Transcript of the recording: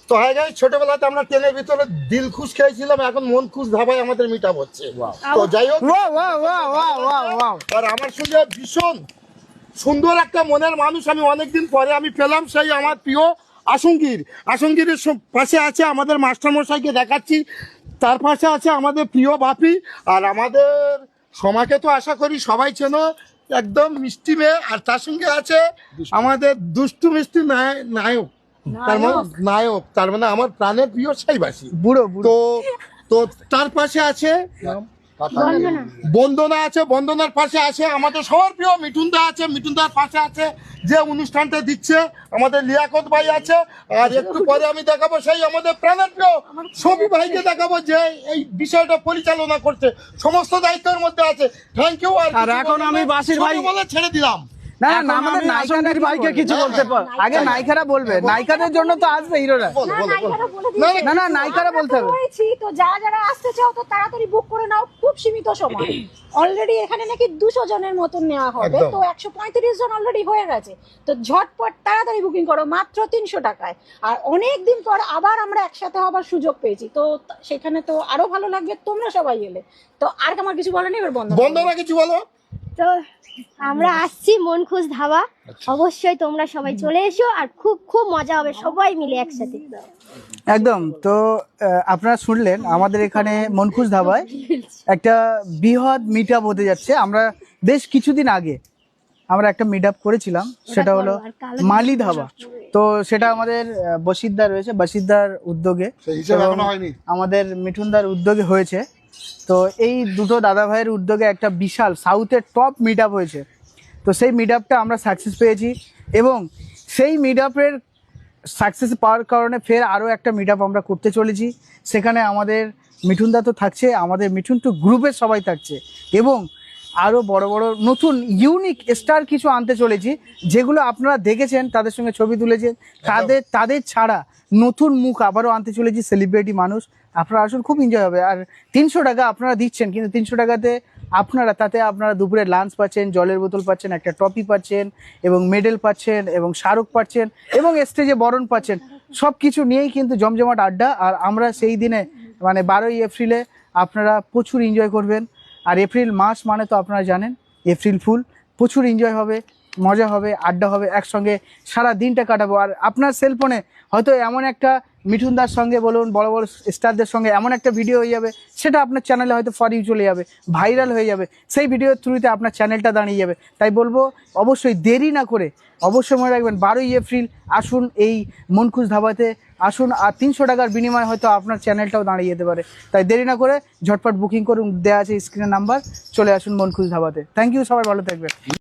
তো হয়ে গেছে ছোটবেলাতে আমরা ট্রেনের ভিতরে দিল খুশ খেয়েছিলাম, এখন মন খুশ ধাবায় আমাদের মিট আপ হচ্ছে। তো যাই হোক, আর আমার সঙ্গে ভীষণ সুন্দর একটা মনের মানুষ আমি অনেকদিন পরে আমি পেলাম, সেই আমার প্রিয় আসঙ্গীরের পাশে আছে আমাদের মাস্টারমশাইকে দেখাচ্ছি, তার পাশে আছে আমাদের প্রিয় বাপি, আর আমাদের সমাকে তো আশা করি সবাই চেনো, একদম মিষ্টি মেয়ে, আর তার সঙ্গে আছে আমাদের দুষ্টু মিষ্টি নায়ক, তার মানে আমার প্রাণের প্রিয় সাইবাসী বুড়ো। তো তার পাশে আছে বন্দনা আছে, বন্দনার পাশে আছে আমাদের সবার প্রিয় মিঠুনদা আছে, মিঠুনদার পাশে আছে যে অনুষ্ঠানটা দিচ্ছে আমাদের লিয়াকত ভাই আছে, আর একটু পরে আমি দেখাবো সেই আমাদের প্রাণের প্রিয় সবি ভাইকে দেখাবো যে এই বিষয়টা পরিচালনা করছে, সমস্ত দায়িত্বের মধ্যে আছে। Thank you. আর এখন আমি বাসির ভাই বলে ছেড়ে দিলাম। না না, আমাদের নায়িকাদের ভাইকে কিছু বলতে পার, আগে নায়িকারা বলবে, নায়িকাদের জন্য তো আসবে হিরোরা। না না, নায়িকারা বলতে হবে। তো যারা আসতে চাও তো তাড়াতাড়ি বুক করে নাও, খুব সীমিত সময়, অলরেডি এখানে নাকি 200 জনের মতন নেওয়া হবে, তো 135 জন অলরেডি হয়ে গেছে, তো ঝটপট তাড়াতাড়ি বুকিং করো মাত্র 300 টাকায়। আর অনেক দিন পর আবার আমরা একসাথে হবার সুযোগ পেয়েছি, তো সেখানে তো আরো ভালো লাগবে তোমরা সবাই এলে। তো আর আমার কিছু বলো নেই, এবার বন্ধনা কিছু বলো। তো আমরা আসছি মন খুশ ধাবা, অবশ্যই তোমরা সবাই চলে এসো, আর খুব খুব মজা হবে সবাই মিলে একসাথে। একদম। তো আপনারা শুনলেন আমাদের এখানে মন খুশ ধাবায় একটা বৃহৎ মিট আপ হতে যাচ্ছে। আমরা বেশ কিছুদিন আগে আমরা একটা মিট আপ করেছিলাম, সেটা হলো মালি ধাবা। তো সেটা আমাদের বশিরদার রয়েছে, বশিরদার উদ্যোগে, আমাদের মিঠুনদার উদ্যোগে হয়েছে। তো এই দুটো দাদা ভাইয়ের উদ্যোগে একটা বিশাল সাউথের টপ মিট আপ হয়েছে। তো সেই মিট আপটা আমরা সাকসেস পেয়েছি, এবং সেই মিট আপের সাকসেস পাওয়ার কারণে ফের আরও একটা মিট আপ আমরা করতে চলেছি। সেখানে আমাদের মিঠুনদা তো থাকছে, আমাদের মিঠুন টু গ্রুপের সবাই থাকছে, এবং আরও বড় বড় নতুন ইউনিক স্টার কিছু আনতে চলেছি, যেগুলো আপনারা দেখেছেন, তাদের সঙ্গে ছবি তুলেছেন, তাদের ছাড়া নতুন মুখ আবারও আনতে চলেছি, সেলিব্রিটি মানুষ। আপনারা আসুন, খুব এনজয় হবে। আর 300 টাকা আপনারা দিচ্ছেন, কিন্তু 300 টাকাতে আপনারা দুপুরে লাঞ্চ পাচ্ছেন, জলের বোতল পাচ্ছেন, একটা টপি পাচ্ছেন, এবং মেডেল পাচ্ছেন, এবং স্মারক পাচ্ছেন, এবং স্টেজে বরণ পাচ্ছেন। সব কিছু নিয়েই কিন্তু জমজমাট আড্ডা। আর আমরা সেই দিনে মানে 12ই এপ্রিলে আপনারা প্রচুর এনজয় করবেন। আর এপ্রিল মাস মানে তো আপনারা জানেন, এপ্রিল ফুল, প্রচুর এনজয় হবে, মজা হবে, আড্ডা হবে, একসঙ্গে সারা দিনটা কাটাবো। আর আপনার সেলফোনে হয়তো এমন একটা মিঠুনদার সঙ্গে বলুন, বড় বড় স্টারদের সঙ্গে এমন একটা ভিডিও হয়ে যাবে, সেটা আপনার চ্যানেলে হয়তো ফর ইউ চলে যাবে, ভাইরাল হয়ে যাবে, সেই ভিডিওর থ্রুতে আপনার চ্যানেলটা দাঁড়িয়ে যাবে। তাই বলবো, অবশ্যই দেরি না করে, অবশ্যই মনে রাখবেন 12ই এপ্রিল আসুন, এই মন খুশ ধাবাতে আসুন। আর 300 টাকার বিনিময়ে হয়তো আপনার চ্যানেলটাও দাঁড়িয়ে যেতে পারে। তাই দেরি না করে ঝটপট বুকিং করুন, দেওয়া আছে স্ক্রিনের নাম্বার, চলে আসুন মন খুশ ধাবাতে। থ্যাংক ইউ, সবাই ভালো থাকবেন।